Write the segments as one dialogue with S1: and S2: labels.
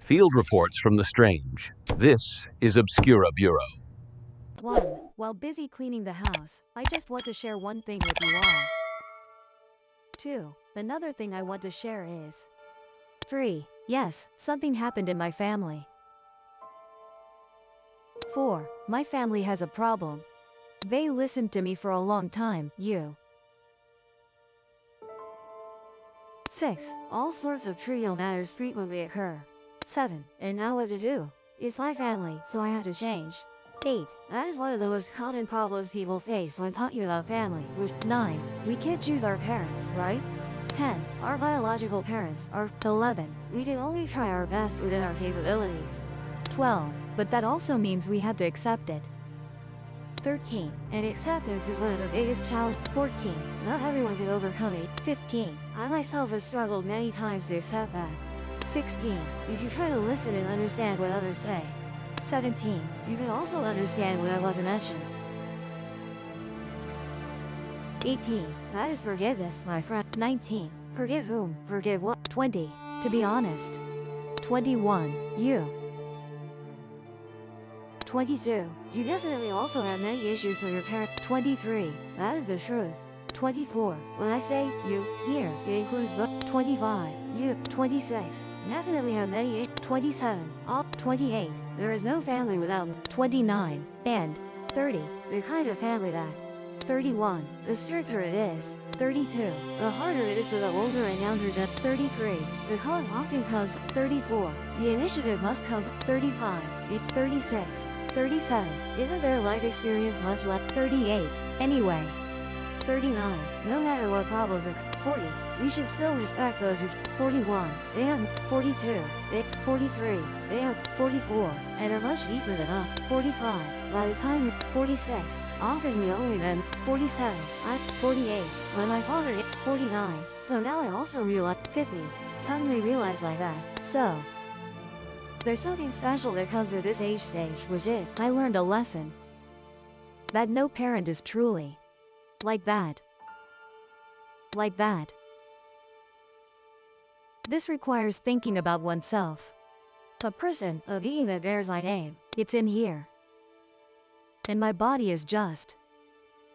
S1: Field reports from the strange. This is Obscura Bureau.
S2: 1. While busy cleaning the house, I just want to share one thing with you all. 2. Another thing I want to share is 3. Yes, something happened in my family. 4. My family has a problem. They listened to me for a long time. 6. All sorts of trivial matters frequently occur. 7. And now what to do? It's my family, so I have to change. 8. That is one of the most common problems people face when talking about family. 9. We can't choose our parents, right? 10. Our biological parents are. 11. We can only try our best within our capabilities. 12. But that also means we have to accept it. 13. And acceptance is one of the biggest challenges. 14. Not everyone can overcome it. 15. I myself have struggled many times to accept that. 16. You can try to listen and understand what others say. 17. You can also understand what I want to mention. 18. That is forgiveness, my friend. 19. Forgive whom? Forgive what? 20. To be honest. 21. You. 22. You definitely also have many issues with your parent. 23. That is the truth. 24. When I say you here, it includes the. 25. You. 26. Definitely have many issues. 27. All. 28. There is no family without. 29. And 30. The kind of family that. 31. The stricter it is. 32. The harder it is for the older and younger gen. 33. The cause often comes. 34. The initiative must come. 35. 36. 37. Isn't their life experience much less? 38. Anyway. 39. No matter what problems occur. 40. We should still respect those who. 41. They have. 42. They. 43. They have. 44. And are much deeper than us. 45. By the time. 46. Often we only then. 47. 48. When my father. 49. So now I also realize. 50. Suddenly realize like that. So. There's something special that comes with this age stage, which is, I learned a lesson. That no parent is truly like that. Like that. This requires thinking about oneself. A person, a being that bears my name, it's in here. And my body is just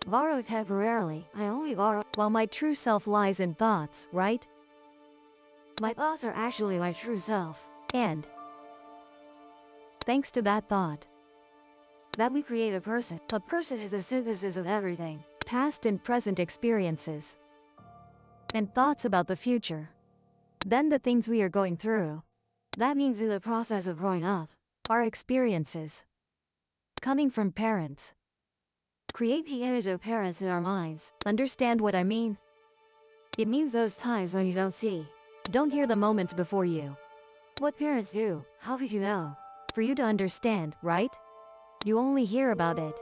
S2: borrowed temporarily. I only borrow, while my true self lies in thoughts, right? My thoughts are actually my true self. And thanks to that thought, that we create a person. A person is the synthesis of everything. Past and present experiences. And thoughts about the future. Then the things we are going through. That means in the process of growing up, our experiences, coming from parents, create the image of parents in our minds. Understand what I mean? It means those times when you don't see, don't hear the moments before you. What parents do, how could you know? For you to understand, right? You only hear about it,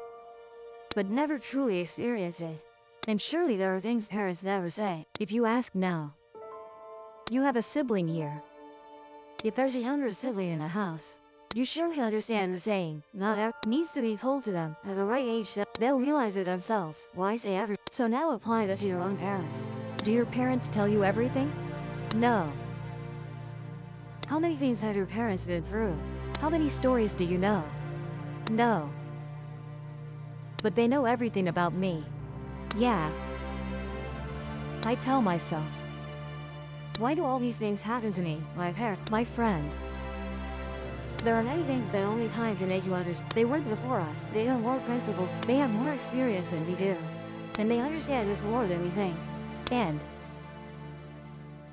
S2: but never truly experience it. And surely there are things parents never say. If you ask now, you have a sibling here. If there's a younger sibling in the house, you surely understand the saying, not every needs to be told to them at the right age. They'll realize it themselves. Why say every? So now apply that to your own parents. Do your parents tell you everything? No. How many things have your parents been through? How many stories do you know? No. But they know everything about me. Yeah. I tell myself, why do all these things happen to me, my parent, my friend? There are many things that only time can make you understand. They went before us, they know more principles, they have more experience than we do. And they understand us more than we think. And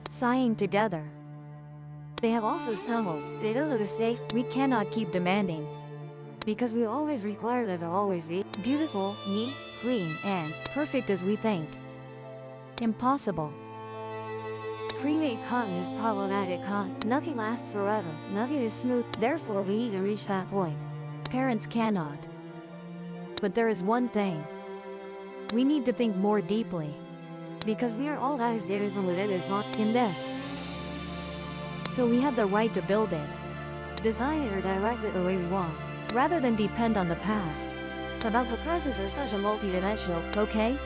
S2: sighing together. They have also stumbled. They know the mistakes. We cannot keep demanding, because we always require them to always be beautiful, neat, clean, and perfect as we think. Impossible. Pre-made cotton is problematic cotton. Nothing lasts forever. Nothing is smooth. Therefore, we need to reach that point. Parents cannot. But there is one thing. We need to think more deeply, because we are all that is given from within is not in this. So we have the right to build it, design it or direct it the way we want, rather than depend on the past. About the present is such a multi-dimensional, okay?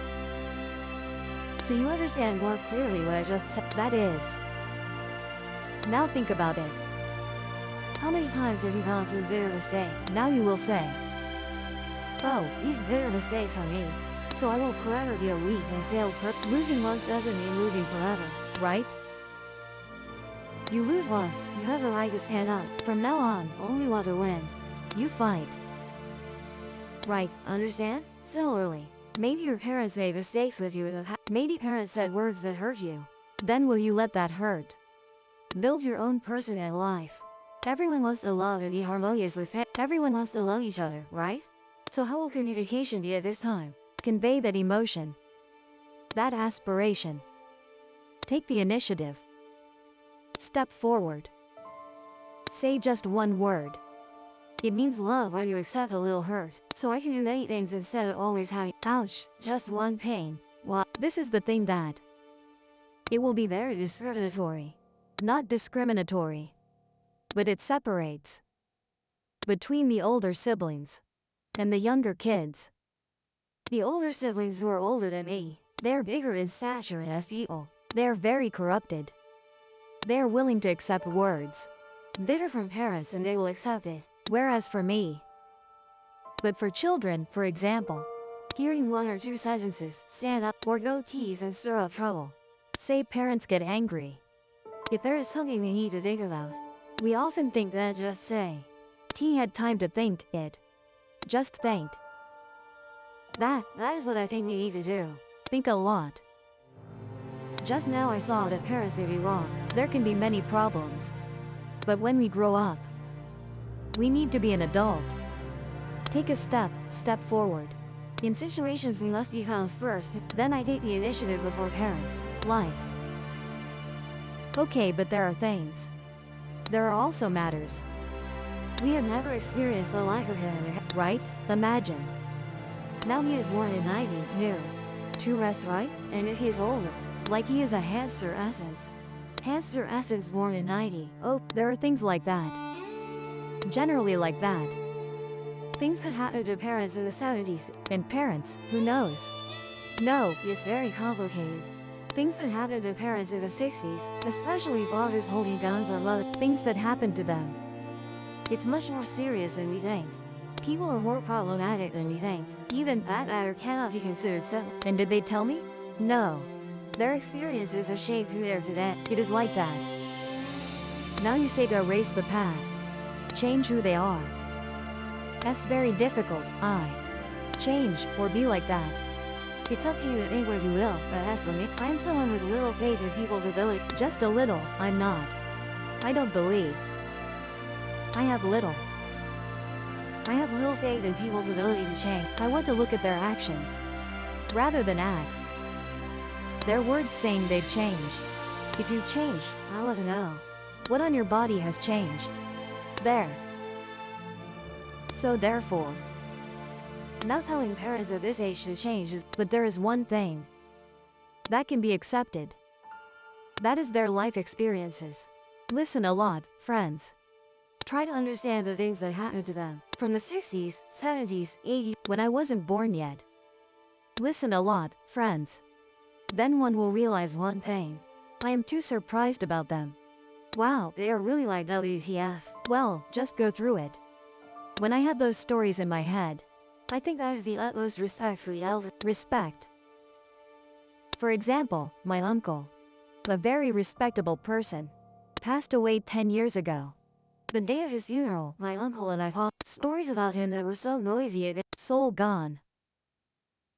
S2: So you understand more clearly what I just said. That is. Now think about it. How many times have you gone through bitter mistakes? Now you will say, oh, these bitter mistakes are me. So I will forever be a weak and failed person. Losing once doesn't mean losing forever, right? You lose once, you have the right to stand up. From now on, only want to win. You fight. Right, understand? Similarly, maybe your parents made mistakes with you in the past. Maybe parents said words that hurt you. Then will you let that hurt? Build your own person and life. Everyone wants to love and be harmonious with everyone wants to love each other, right? So how will communication be at this time? Convey that emotion, that aspiration. Take the initiative. Step forward. Say just one word. It means love when you accept a little hurt. So I can do many things instead of always having, ouch, just one pain. Well, this is the thing that it will be very discriminatory. Not discriminatory. But it separates between the older siblings and the younger kids. The older siblings who are older than me, they're bigger in stature as people. They're very corrupted. They're willing to accept words bitter from parents and they will accept it. Whereas for me, but for children, for example, hearing one or two sentences, stand up, or go tease and stir up trouble. Say parents get angry. If there is something we need to think about, we often think that just say. T had time to think it. Just think. That is what I think we need to do. Think a lot. Just now I saw that parents may be wrong. There can be many problems. But when we grow up, we need to be an adult. Take a step forward. In situations we must be found first, then I take the initiative before parents. Like, okay, but there are things. There are also matters. We have never experienced the life of him, right? Imagine. Now he is born in 90, new. To rest, right? And if he is older, like he is a hamster essence. Hamster essence born in 90. Oh, there are things like that. Generally like that. Things that happen to parents in the 70s, and parents, who knows? No, it's very complicated. Things that happen to parents in the 60s, especially fathers holding guns or mothers, things that happen to them. It's much more serious than we think. People are more problematic than we think. Even that matter cannot be considered simple. And did they tell me? No. Their experiences have shaped who they are today. It is like that. Now you say to erase the past. Change who they are. That's very difficult. Change or be like that. It's up to you to think what you will, but as for me, I'm someone with little faith in people's ability. Just a little, I'm not. I don't believe. I have little. I have little faith in people's ability to change. I want to look at their actions, rather than at their words saying they've changed. If you change, I want to know what on your body has changed. There. So therefore, not telling parents of this age to change is, but there is one thing that can be accepted. That is their life experiences. Listen a lot, friends. Try to understand the things that happened to them from the 60s, 70s, 80s, when I wasn't born yet. Listen a lot, friends. Then one will realize one thing. I am too surprised about them. Wow, they are really like WTF. Well, just go through it. When I had those stories in my head, I think that is the utmost respect for the elder. Respect. For example, my uncle, a very respectable person, passed away 10 years ago. The day of his funeral, my uncle and I thought stories about him that were so noisy and soul gone.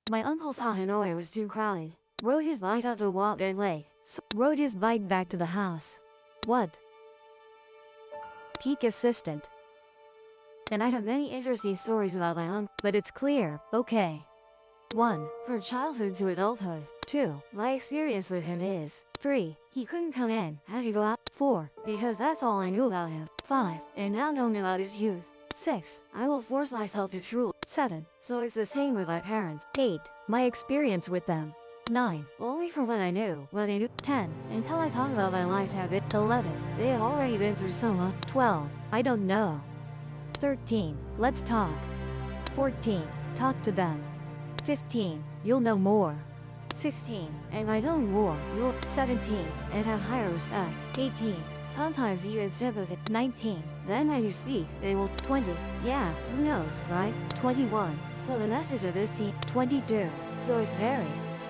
S2: My uncle saw Hanoi was too crowded, rode his bike up to Wapen Lake, rode his bike back to the house. What? Peak assistant. And I have many interesting stories about my uncle, but it's clear, okay. 1. From childhood to adulthood. 2. My experience with him is 3. He couldn't come in, had to go out. 4. Because that's all I knew about him. 5. And now knowing about his youth. 6. I will force myself to truly. 7. So it's the same with my parents. 8. My experience with them. 9. Only from what I knew, 10. Until I talk about my life's habit. 11. They have already been through so much. 12. I don't know. 13. Let's talk. 14. Talk to them. 15. You'll know more. 16, and I know more. You're 17, and have higher respect. 18, sometimes even sympathy. 19, then when you speak, they will. 20, yeah, who knows, right? 21, so the message of this team. 22, so it's very.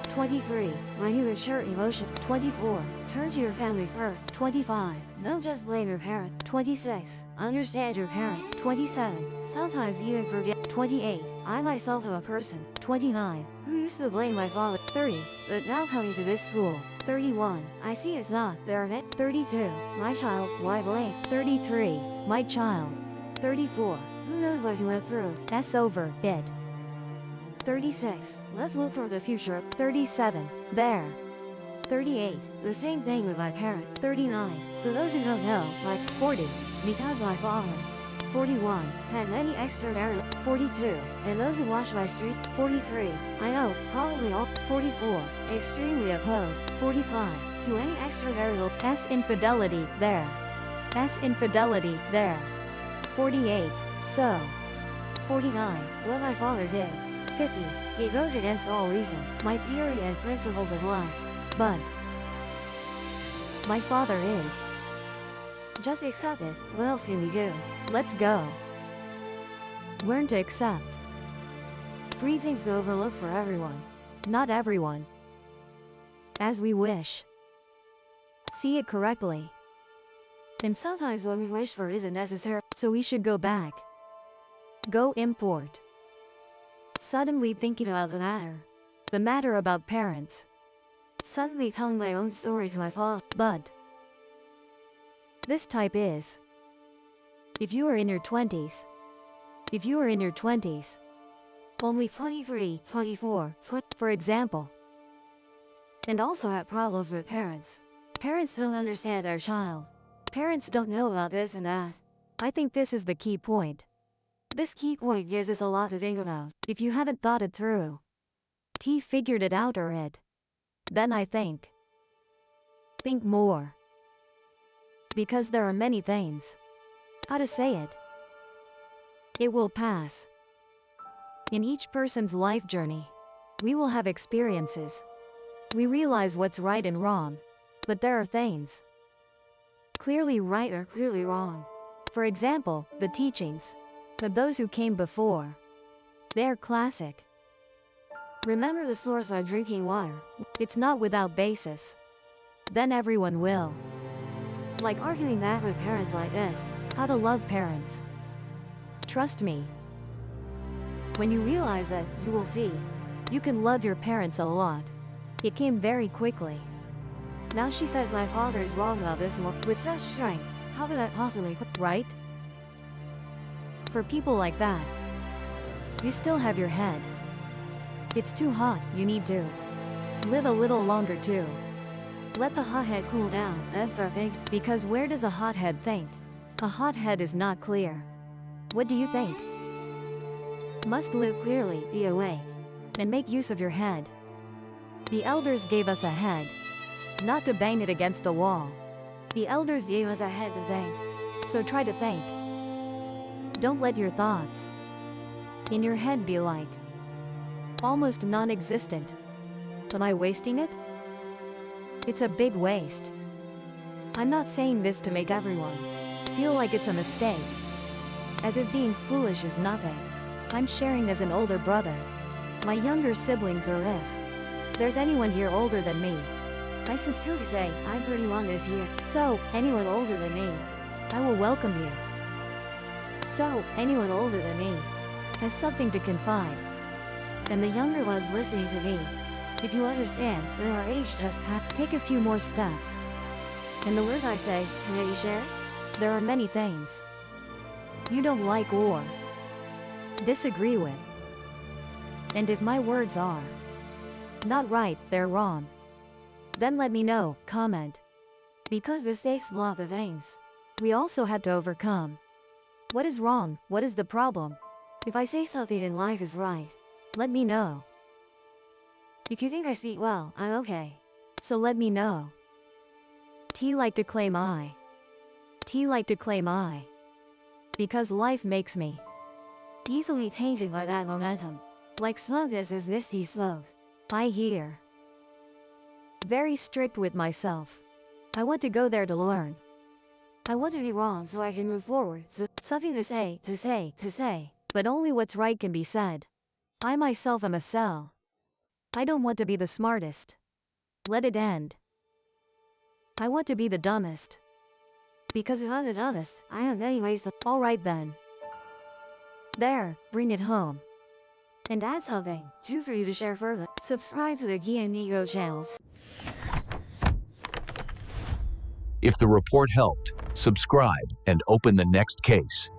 S2: 23, when you mature emotion. 24, turn to your family first. 25, don't just blame your parent. 26, understand your parent. 27, sometimes even forget. 28, I myself am a person. 29, who used to blame my father. 30, but now coming to this school. 31, I see it's not there. 32, my child, why blame? 33, my child. 34, who knows what he went through. S over it. 36, let's look for the future. 37, there. 38, the same thing with my parent. 39, for those who don't know, like 40, because my father. 41, had many extramarital. 42, and those who watch my street. 43, I know, probably all. 44, extremely opposed. 45, to any extramarital. S infidelity, there. S infidelity, there. 48, so. 49, what my father did. 50, it goes against all reason, my theory and principles of life. But my father is. Just accept it. What else can we do? Let's go. Learn to accept. 3 things to overlook for everyone. Not everyone. As we wish. See it correctly. And sometimes what we wish for isn't necessary, so we should go back. Go import. Suddenly thinking about the matter about parents. Suddenly telling my own story to my father. But this type is. If you are in your 20s. If you are in your 20s. Only 23, 24, for example. And also have problems with parents. Parents don't understand their child. Parents don't know about this and that. I think this is the key point. This key point gives us a lot to think about. If you haven't thought it through. T figured it out or it. Then I think more. Because there are many things. How to say it? It will pass. In each person's life journey, we will have experiences. We realize what's right and wrong. But there are things. Clearly right or clearly wrong. For example, the teachings of those who came before. They're classic. Remember the source of drinking water. It's not without basis. Then everyone will. Like arguing that with parents like this. How to love parents. Trust me. When you realize that, you will see. You can love your parents a lot. It came very quickly. Now she says my father is wrong about this with such strength. How could that possibly, right? For people like that, you still have your head. It's too hot, you need to live a little longer too. Let the hothead cool down, that's our thing. Because where does a hothead think? A hothead is not clear. What do you think? Must live clearly, be awake, and make use of your head. The elders gave us a head, not to bang it against the wall. The elders gave us a head to think. So try to think. Don't let your thoughts in your head be like almost non-existent. Am I wasting it? It's a big waste. I'm not saying this to make everyone feel like it's a mistake, as if being foolish is nothing. I'm sharing as an older brother. My younger siblings, or if there's anyone here older than me, I sincerely say I'm 31 this year. So, anyone older than me, I will welcome you. So, anyone older than me has something to confide. And the younger ones listening to me, if you understand that our age just take a few more steps. And the words I say, can you share? There are many things you don't like or disagree with. And if my words are not right, they're wrong, then let me know, comment. Because this takes a lot of things we also had to overcome. What is wrong? What is the problem? If I say something in life is right, let me know. If you think I speak well, I'm okay. So let me know. T like to claim I. T like to claim I. Because life makes me easily tainted by that momentum. Like smugness is misty smoke. I hear Very strict with myself. I want to go there to learn. I want to be wrong so I can move forward. Something to say. But only what's right can be said. I myself am a cell. I don't want to be the smartest. Let it end. I want to be the dumbest. Because if I'm the dumbest, I am anyways the— Alright then. There, bring it home. And add something, too, for you to share further. Subscribe to the Guianigo channels.
S1: If the report helped, subscribe and open the next case.